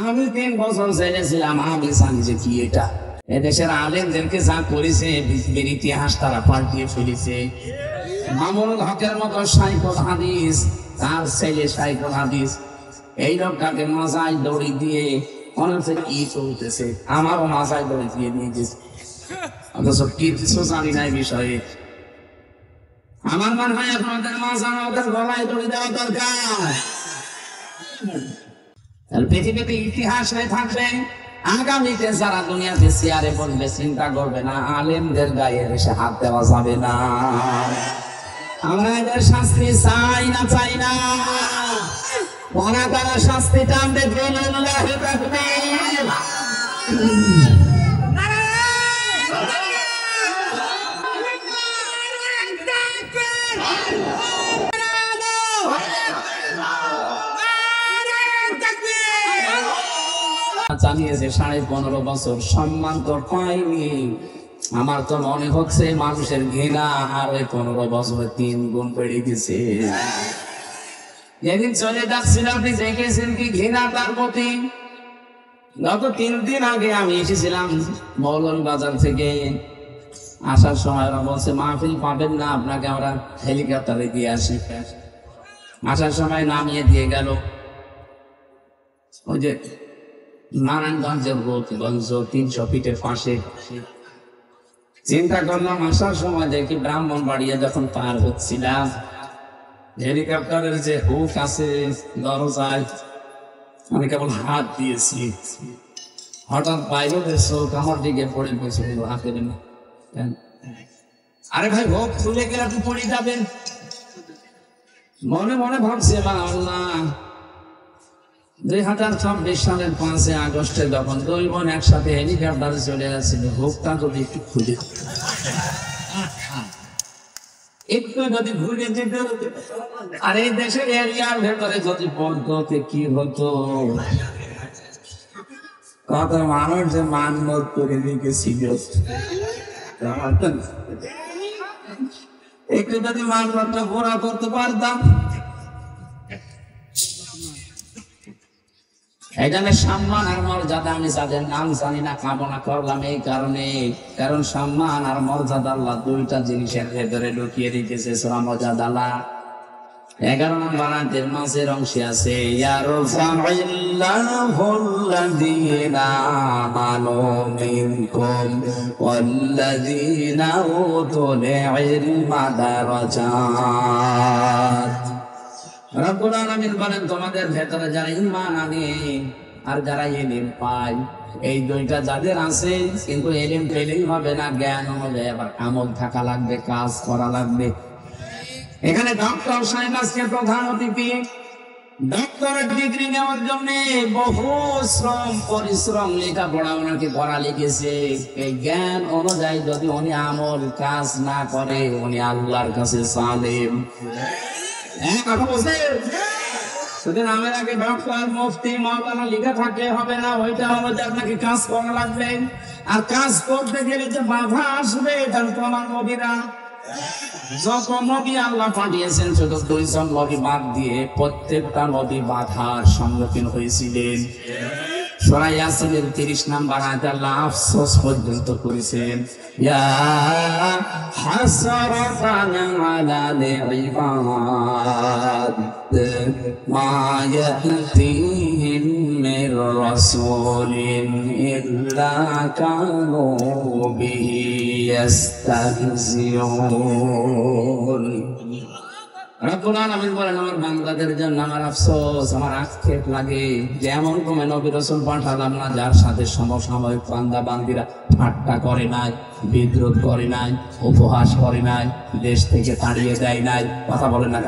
আমি 3 বছর জেলে ছিলাম। আমি জানি যে কি এটা। এদেশের আলেমদেরকে যা করেছে, পৃথিবীর ইতিহাস তারা পাল্টিয়ে ফেলেছে। মামুনুল হকের মতো শাইখুল হাদিস, তার ছেলে শাইখুল হাদিস, এই লোকটাকে মাজায় দড়ি দিয়ে মনে হচ্ছে কি চলতেছে, আমারও মাজায় দড়ি দিয়ে নিয়ে গেছে, অথচ কিছু জানি না এই বিষয়ে। আমার মনে হয় আপনাদের মাজা ওদের গলায় দড়ি দেওয়া দরকার। পৃথিবীতে ইতিহাস হয়ে থাকবে, আগামীতে যারা দুনিয়াতে চেয়ারে বসবে চিন্তা করবে না আলেমদের গায়ে এসে হাত দেওয়া যাবে না। আমরা এদের শাস্তি চাই না, চাই না। ওরা তারা শাস্তি টানবে। জানিয়েছে 15.5 বছর সম্মান তো পাইনি। আমার তো মনে হচ্ছে মানুষের ঘৃণা আর 15 বছরে 3 গুণ বেড়ে গেছে। যেদিন চলে যাচ্ছিল আপনি দেখেছেন কি ঘৃণা তার প্রতি? গত 3 দিন আগে আমি এসেছিলাম মৌলভীবাজার থেকে। আসার সময় ওরা বলছে মাহফিল পাবেন না, আপনাকে আমরা হেলিকপ্টারে দিয়ে আসি। আসার সময় নামিয়ে দিয়ে গেল ওই যে নারায়ণগঞ্জের গোপগঞ্জ 300 ফিটের পাশে। চিন্তা করলাম আসার সময় দেখি ব্রাহ্মণবাড়িয়া যখন পার হচ্ছিলাম, হেলিকপ্টারের যে হুক আছে দরজায়, আমি কেবল হাত দিয়েছি, হঠাৎ বাইরের চোখ আমার দিকে পড়ে গেছে। হাতে না, আরে ভাই হুক খুলে গেলে আপনি পড়ে যাবেন। মনে মনে ভাবছি আল্লাহ, 2026 সালের 5 আগস্টে যখন 2 বোন একসাথে হেলিকপ্টারে চলে যাচ্ছিল, হুকটা যদি একটু খুলে ঘুরে যেত, আর এই দেশের এরিয়ার ভেতরে যদি পড়তে কি হতো। কত মানুষ যে মানমত করে রেখেছিল, একটু যদি মানমতটা পুরা করতে পারতাম। এখানে সম্মান আর মর্যাদা আমি যাদের নাম জানি না কামনা করলাম এই কারণে, কারণ সম্মান আর মর্যাদা আল্লাহ 2টা জিনিসের ভেতরে ঢুকিয়ে রেখেছে। সূরা মুজাদালা 11 নম্বর আয়াতের মাঝের অংশে আছে ইয়ারফা'ইল্লাহুল্লাযীনা আমানু মিনকুম ওয়াল্লাযীনা উতুল ইলমা দারাজাত। রব্বুল আলামিন বলেন তোমাদের ভেতরে যারা ঈমান আনে আর যারা ইলম পায়, এই 2টা যাদের আছে, কিন্তু ইলম পেলেই হবে না, জ্ঞান অনুযায়ী আবার আমল থাকা লাগবে, কাজ করা লাগবে। এখানে ডক্টর সাহেব আজকে প্রধান অতিথি। ডক্টরেট ডিগ্রি নেওয়ার জন্য বহু শ্রম পরিশ্রম লেখাপড়া ওনাকে করা লিখেছে। এই জ্ঞান অনুযায়ী যদি উনি আমল কাজ না করে, উনি আল্লাহর কাছে জালেম। কথা বলছে শুধু নামের আগে ডক্টর মুফতি মাওলানা লেখা থাকলে হবে না, ওইটা অনুযায়ী আপনাকে কাজ করা লাগবে। আর কাজ করতে গেলে যে বাধা আসবে, তার প্রমাণ নবীরা, যত নবী আল্লাহ পাঠিয়েছেন শুধু 2 জন নবী বাদ দিয়ে প্রত্যেকটা নবী বাধার সম্মুখীন হয়েছিলেন। সূরা ইয়াসিনের 30 নম্বর আয়াতে আল্লাহ আফসোস পর্যন্ত করেছেন, ইয়া হাসরাতান আলাল ইবাদ মা ইয়াতিহিম মির রাসূলিন ইল্লা কানু বিহি ইস্তাহজিউন। রব্বুল আলামিন বলেন আমার বান্দাদের জন্য আমার আফসোস, আমার আক্ষেপ লাগে যে এমন কোন নবী রাসূল পাঠালাম না যার সাথে সমসাময়িক বান্দা বান্দিরা ঠাট্টা করে নাই, বিদ্রোহ করে নাই, উপহাস করে নাই, দেশ থেকে তাড়িয়ে দেয় নাই। কথা বলেন না?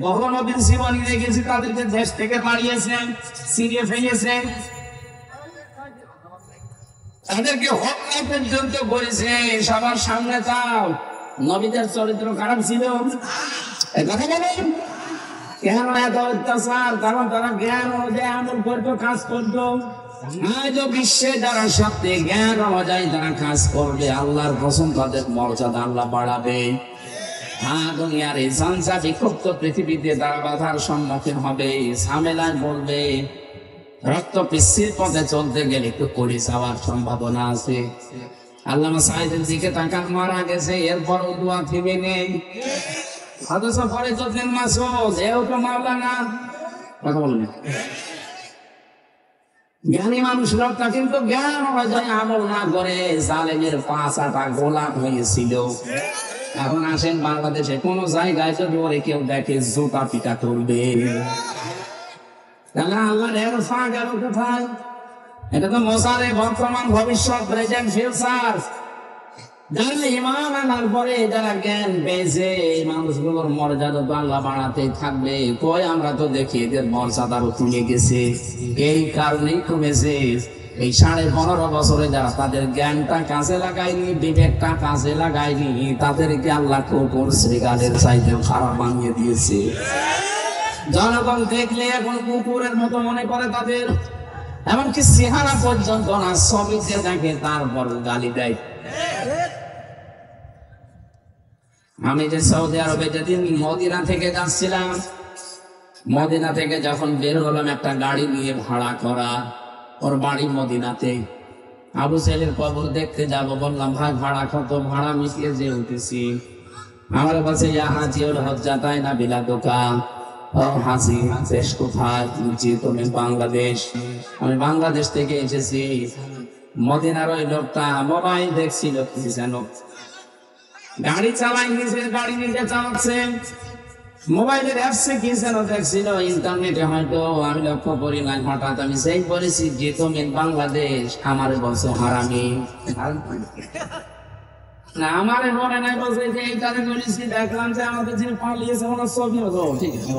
বহু নবীর জীবনী দেখেছি তাদেরকে দেশ থেকে তাড়িয়েছেন, ছিঁড়ে ফেলেছেন, তাদেরকে হত্যা পর্যন্ত করেছে সবার সামনে। তাও নবীদের চরিত্র খারাপ ছিল। কথা বলেন কেন এত অত্যাচার? কারণ তারা জ্ঞান অনুযায়ী আমল করতো, কাজ করতো। আজ বিশ্বে যারা সত্যি জ্ঞান অনুযায়ী যারা কাজ করবে, আল্লাহর কসম তাদের মর্যাদা আল্লাহ বাড়াবে। হ্যাঁ, দুনিয়ার এই ঝঞ্ঝা বিক্ষুব্ধ পৃথিবীতে তারা বাধার সম্মুখীন হবে, ঝামেলায় বলবে। রক্ত পিচ্ছির পথে চলতে গেলে একটু পড়ে যাওয়ার সম্ভাবনা আছে। আল্লামা সাইদের দিকে তাকান, মারা গেছে, এরপর দোয়া থেমে নেই। অথচ পরে যতদিন মাসুদ এও তো মাওলানা কথা বললেন। জ্ঞানী মানুষ লোকটা কিন্তু জ্ঞান অনুযায়ী আমল না করে জালেমের 5-8 গোলাম হয়েছিল। এখন আসেন বাংলাদেশে কোন জায়গায় যদি ওরে কেউ দেখে জুতা পিটা করবে, তাহলে আল্লাহর এরফা গেল কোথায়? এটা তো মোসারে বর্তমান ভবিষ্যৎ প্রেজেন্ট ফিউচার। যারা ঈমান আনার পরে যারা জ্ঞান পেয়েছে এই মানুষগুলোর মর্যাদা তো আল্লাহ বাড়াতেই থাকবে। কই আমরা তো দেখি এদের মর্যাদারও তুলে গেছে, এই কারণেই কমেছে। এই 15.5 বছরে যারা তাদের জ্ঞানটা কাজে লাগায়নি, বিবেকটা কাজে লাগায়নি, তাদেরকে আল্লাহ কেউ করছে গালের চাইতেও খারাপ বানিয়ে দিয়েছে। জনগণ দেখলে এখন কুকুরের মতো মনে করে তাদের, এমনকি চেহারা পর্যন্ত না, ছবিতে দেখে তারপর গালি দেয়। আমি যে সৌদি আরবে যেদিন মদিনা থেকে যাচ্ছিলাম, মদিনা থেকে যখন বের হলাম একটা গাড়ি নিয়ে ভাড়া করা, ওর বাড়ি মদিনাতে। আবু সাইদের কবর দেখতে যাব, বললাম ভাই ভাড়া কত? ভাড়া মিশিয়ে যে উঠেছি। আমার কাছে হাজি ওর হজ্জাতায় না বিলা দোকান। ও হাসি দেশ কোথায়? তুমি বাংলাদেশ। আমি বাংলাদেশ থেকে এসেছি। মদিনার ওই লোকটা মোবাইল দেখছিল, কি যেন গাড়ি চালাই, নিজের গাড়ি নিজে চালাচ্ছে, মোবাইলের অ্যাপসে কি যেন দেখছিল, ইন্টারনেটে হয়তো আমি লক্ষ্য করি নাই। হঠাৎ আমি সেই বলেছি যে তুমি বাংলাদেশ, আমার বলছে হারামি। না আমারে মনে নাই, বলছে যে এইটারে বলেছি, দেখলাম যে আমাদের যিনি পালিয়েছে ওনার ছবি হতো। ঠিক আছে,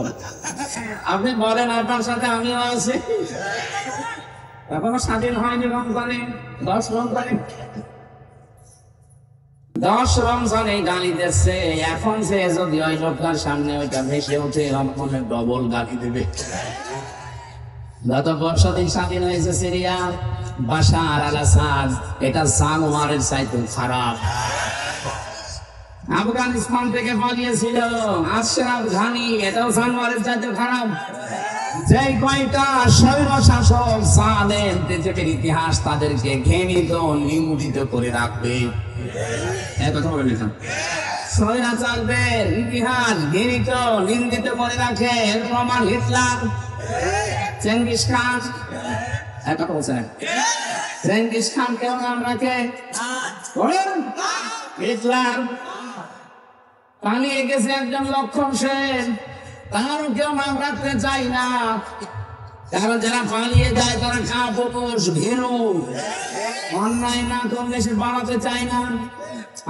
আপনি বলেন আপনার সাথে আমিও আছি। এখনো স্বাধীন হয়নি রমজানে, 10 রমজানে গালি দিচ্ছে। এখন সে যদি ওই লোকটার সামনে ওইটা ভেসে ওঠে, রমজানে ডবল গালি দেবে। গত বছর দিন স্বাধীন হয়েছে সিরিয়া, বাশার আল আসাদ, এটা জানোয়ারের চাইতে খারাপ। আফগানিস্তান থেকে পালিয়েছিল আশরাফ ঘানি, এটাও জানোয়ারের চাইতে খারাপ। যে কয়টা স্বৈর শাসক জালেম পৃথিবীর ইতিহাস তাদেরকে ঘৃণিত নিমুদিত করে রাখবে। স্বৈরাচারদের ইতিহাস ঘৃণিত নিন্দিত করে রাখে। এর প্রমাণ হিটলার, চেঙ্গিস খান। কথা বলছেন, চেঙ্গিস খান কেউ নাম রাখে? হিটলার পালিয়ে গেছে একজন লক্ষণ সেন, তারও কেউ নাম রাখতে চাই না। কারণ যারা পালিয়ে যায় তারা কাপুরুষ, ভীরু, অন্যায় না করলে সে বাড়াতে চায় না।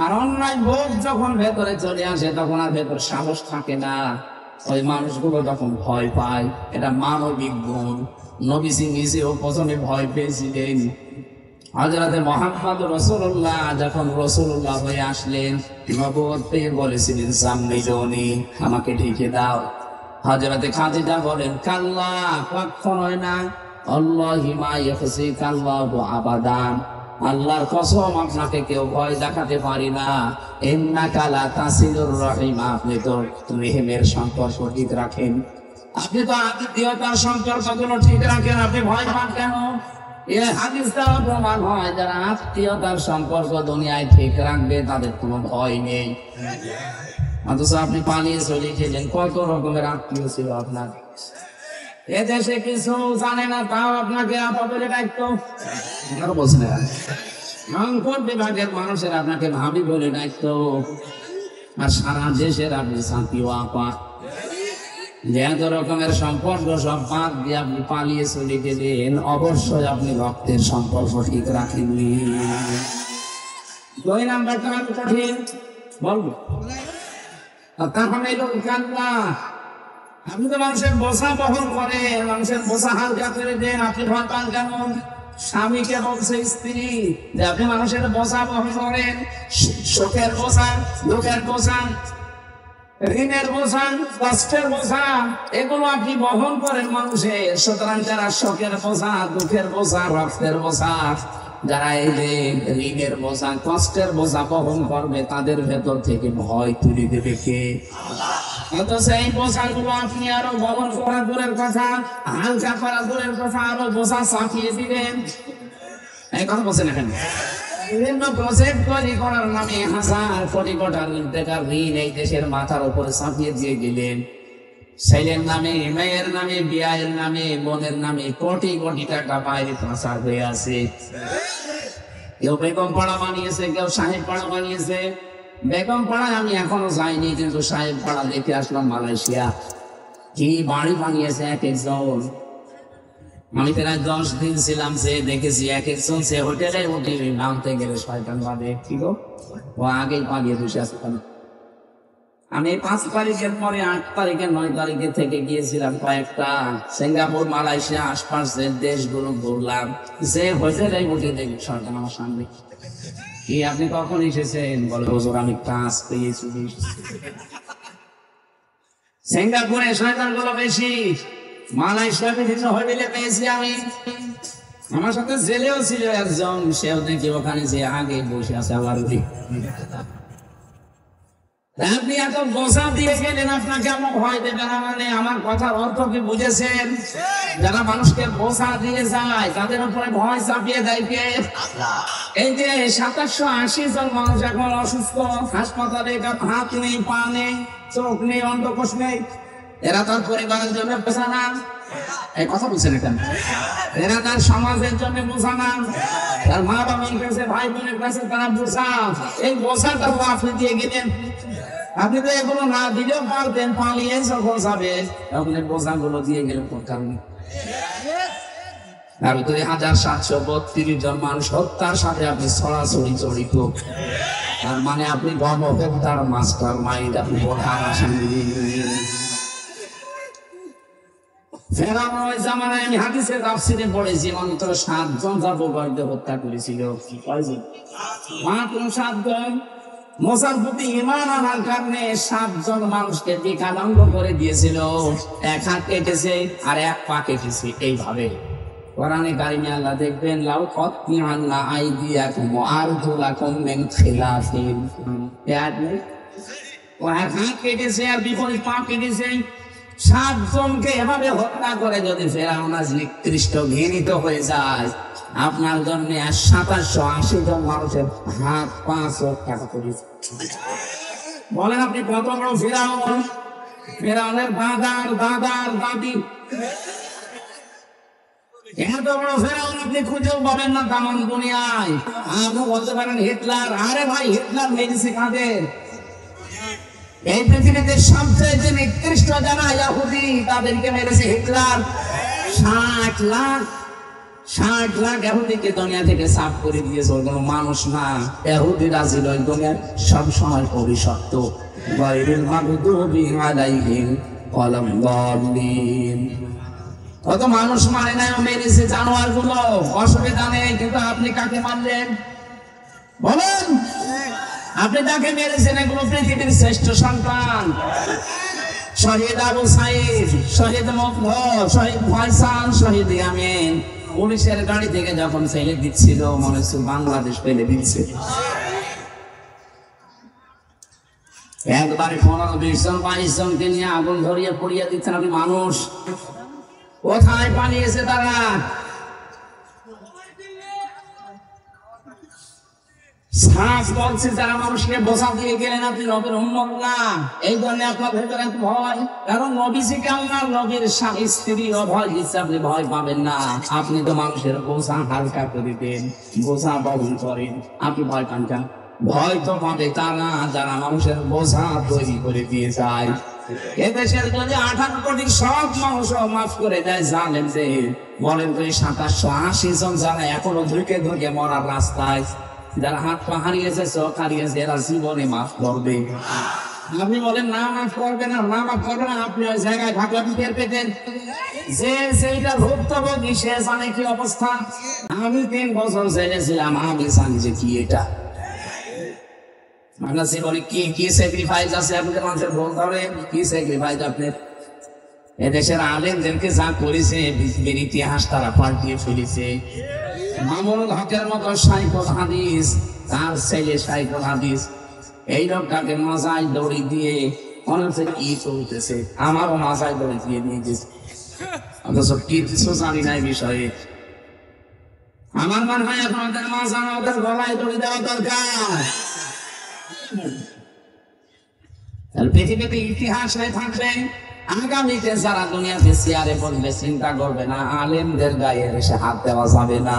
আর অন্যায় বোধ যখন ভেতরে চলে আসে তখন আর ভেতর সাহস থাকে না। ওই মানুষগুলো তখন ভয় পায়, এটা মানবিক গুণ। নবীজি নিজেও প্রথমে ভয় পেয়েছিলেন। হযরতে মুহাম্মদ রাসূলুল্লাহ যখন রাসূলুল্লাহ হয়ে আসলেন, নবুয়ত পেয়ে বলেছিলেন সামনে আমাকে ঢেকে দাও। হযরতে খাদিজা বলেন কাল্লা, কখনোই না, আল্লাহি মা ইয়াখসিকাল্লাহু আবাদান, আল্লাহর কসম আপনাকে কেউ ভয় দেখাতে পারি না। ইন্নাকা লা তাসিলুর রহিম, আপনি তো রহিমের সম্পর্ক ঠিক রাখেন, আপনি তো আত্মীয়তার সম্পর্কগুলো ঠিক রাখেন, আপনি ভয় পান কেন? এই হাদিস দ্বারা প্রমাণ হয় যারা আত্মীয়তার সম্পর্ক দুনিয়ায় ঠিক রাখবে তাদের কোনো ভয় নেই। অথচ আপনি পালিয়ে চলে গেলেন, কত রকমের আত্মীয় ছিল আপনার। এদেশে কিছু জানে না, তাও আপনাকে আপাতত ডাকতো। বলছেন সম্পদ বিভাগের মানুষের আপনাকে ভাবি বলে ডাকতো, আর সারা দেশের আপনি শান্তি ও আপা। এত রকমের সম্পর্ক সব বাদ দিয়ে আপনি পালিয়ে চলে গেলেন, অবশ্যই আপনি রক্তের সম্পর্ক ঠিক রাখেননি। 2 নাম্বারটা আমি কঠিন বলবো। তখন এই লোক কান্না, আপনি তো মানুষের বোঝা বহন করেন, মানুষের বোঝা হালকা করে দেন, আপনি ভয় পান কেন? স্বামীকে বলছে স্ত্রী যে আপনি মানুষের বোঝা বহন করেন, শোকের বোঝা, দুঃখের বোঝা, ঋণের বোঝা, কষ্টের বোঝা, এগুলো আপনি বহন করেন মানুষের। সুতরাং যারা শোকের বোঝা, দুঃখের বোঝা, রক্তের বোঝা যারা এই যে ঋণের বোঝা কষ্টের বোঝা বহন করবে তাদের ভেতর থেকে ভয় তুলে দেবে কে? অথচ এই বোঝাগুলো আপনি আরো বহন করা দূরের কথা, হালকা করা দূরের কথা, আরো বোঝা চাপিয়ে দিবেন। এই কথা বলছেন এখানে বিভিন্ন প্রজেক্ট তৈরি করার নামে হাজার কোটি টাকার ঋণ এই দেশের মাথার উপরে চাপিয়ে দিয়ে গেলেন। ছেলের নামে, মেয়ের নামে, বিয়ের নামে, বোনের নামে কোটি কোটি টাকা বাইরে পাচার হয়ে আছে। কেউ বেগম পাড়া বানিয়েছে, কেউ সাহেব পাড়া বানিয়েছে। বেগম পাড়ায় আমি এখনো যাইনি, কিন্তু সাহেব পাড়া দেখে আসলাম মালয়েশিয়া। কি বাড়ি বানিয়েছে এক একজন। আমি প্রায় 10 দিন ছিলাম, সে দেখেছি এক একজন সে হোটেলে উঠে নামতে গেলে শয়তান বাদে কি গো ও আগেই পালিয়ে বসে আসতাম। আমি 5 তারিখের পরে 8 তারিখে 9 তারিখে থেকে গিয়েছিলাম কয়েকটা সিঙ্গাপুর, মালয়েশিয়া আশপাশের দেশগুলো ঘুরলাম। সে হোটেলে উঠে দেখি শয়তান আমার সামনে। কি আপনি কখন এসেছেন? বলে হুজুর আমি কাজ পেয়েছি। সিঙ্গাপুরে শয়তান গুলো বেশি, মালয়েশিয়া বিভিন্ন হোটেলে পেয়েছি আমি। আমার সাথে জেলেও ছিল একজন, সেও দেখি ওখানে যে আগে বসে আছে আবার। আপনি এত বোঝা দিয়ে গেলেন, আপনাকে আমার ভয় দেবে না মানে আমার কথার অর্থ কি বুঝেছেন? যারা মানুষকে বোঝা দিয়ে যায় তাদের উপরে ভয় চাপিয়ে দেয় কে? এই যে 2780 জন মানুষ এখন অসুস্থ, হাসপাতালে হাত নেই, পা নেই, চোখ নেই, অন্ধকোষ নেই। এরা তার পরিবারের জন্য বোঝা না। এই কথা বলছেন এখানে। এরা তার সমাজের জন্য বোঝা না, তার মা বাবার কাছে, ভাই বোনের কাছে তারা বোঝা। এই বোঝাটা আপনি দিয়ে গেলেন। আপনি তো এগুলো না দিলেও পারতেন, পালিয়ে যখন যাবেন আপনি বোঝাগুলো দিয়ে গেলেন কোন কারণে? আর 2732 জন মানুষ হত্যার সাথে আপনি সরাসরি জড়িত। তার মানে আপনি গণহত্যার মাস্টার মাইন্ড, আপনি প্রধান আসামি। ফেরাউন ওই জামানায় আমি হাদিসের তাফসীরে পড়েছি মাত্র 7 জন যাবতীয় হত্যা করেছিল। মাত্র 7 জন। মুসার প্রতি ঈমান আনার কারণে 7 জন মানুষকে বিকলাঙ্গ করে দিয়েছিল। এক হাত কেটেছে আর এক পা কেটেছে। এইভাবে কোরআনে কারিমে আল্লাহ দেখবেন লাউ কাত্তিআন্না আইদিয়াকুম ওয়া আরজুলাকুম মিন খিলাফিন। ও এক হাত কেটেছে আর বিপরীত পা কেটেছে। 7 জনকে এভাবে হত্যা করে যদি ফেরাউন আজ নিকৃষ্ট ঘৃণিত হয়ে যায়, আপনার জন্য 2780 জন মানুষের হাত পা চোখ কাটা করেছে। বলেন আপনি কত বড় ফেরাউন? ফেরাউনের দাদার দাদার দাদি এত বড় ফেরাউন আপনি খুঁজেও পাবেন না তামাম দুনিয়ায়। আপনি বলতে পারেন হিটলার। আরে ভাই, হিটলার মেরেছে কাদের? এই পৃথিবীতে সবচেয়ে যে নিকৃষ্ট যারা ইহুদি তাদেরকে মেরেছে হিটলার। 60 লাখ ইহুদিকে দুনিয়া থেকে সাফ করে দিয়েছে। কোনো মানুষ না, ইহুদিরা ছিল দুনিয়ার সব সময় অভিশপ্ত। গায়রুল মাগদুবি আলাইহিম ওয়ালাম দাল্লিন। কত মানুষ মারে না, মেরেছে জানোয়ার গুলো, অসুবিধা নেই। কিন্তু আপনি কাকে মারলেন বলেন? আপনি তাকে মেরেছেন। এগুলো পৃথিবীর শ্রেষ্ঠ সন্তান। শহীদ আবু সাইদ, শহীদ মুগ্ধ, শহীদ ফয়সাল, শহীদ ইয়ামিন পুলিশের গাড়ি থেকে যখন ফেলে দিচ্ছিল মনে হচ্ছে বাংলাদেশ ফেলে দিচ্ছে। একবারে 15-20 জন 22 জনকে নিয়ে আগুন ধরিয়ে পুড়িয়ে দিচ্ছেন। আপনি মানুষ কোথায় পালিয়েছে তারা? শ্বাস বলছে যারা মানুষকে বোঝা দিয়ে গেলেন আপনি নবীর উম্মত না। এই জন্য আপনার ভেতরে ভয়, কারণ নবীজিকে আল্লাহর নবীর স্ত্রী ভয় দিচ্ছে, আপনি ভয় পাবেন না। আপনি তো মানুষের বোঝা হালকা করে দেন, বোঝা বহন করেন, আপনি ভয় পান কেন? ভয় তো পাবে তারা যারা মানুষের বোঝা তৈরি করে দিয়ে যায়। এদেশের যদি 18 কোটি সব মানুষ মাফ করে দেয় জানেন যে, বলেন তো 2780 জন যারা এখনো ঢুকে ঢুকে মরার রাস্তায়, যারা হাত পা হারিয়েছে, চোখ হারিয়েছে, এরা জীবনে মাফ করবে। আপনি বলেন না মাফ করবে না, না মাফ করবে না। আপনি ওই জায়গায় থাকলে আপনি টের পেতেন যে সেইটা ভুক্তভোগী সে জানে কি অবস্থা। আমি 3 বছর জেলে ছিলাম, আমি জানি যে কি এটা। আপনার জীবনে কি কি স্যাক্রিফাইস আছে, আপনাদের মানুষের ভুল ধরে কি স্যাক্রিফাইস আপনার। এদেশের আলেমদেরকে যা করেছে পৃথিবীর ইতিহাস তারা পাল্টিয়ে ফেলেছে। মামুনুল হকের মতো সাইকুল হাদিস, তার ছেলে সাইকুল হাদিস, এই লোকটাকে মাজায় দড়ি দিয়ে মনে হচ্ছে কি চলতেছে, আমারও মাজায় দড়ি দিয়ে নিয়ে গেছে, অথচ কিছু জানি না এই বিষয়ে। আমার মনে হয় এখন ওদের মাজা ওদের গলায় দড়ি দেওয়া দরকার। পৃথিবীতে ইতিহাস হয়ে থাকবে, আগামীতে যারা দুনিয়াতে চেয়ারে বলবে চিন্তা করবে না, আলেমদের গায়ে এসে হাত দেওয়া যাবে না।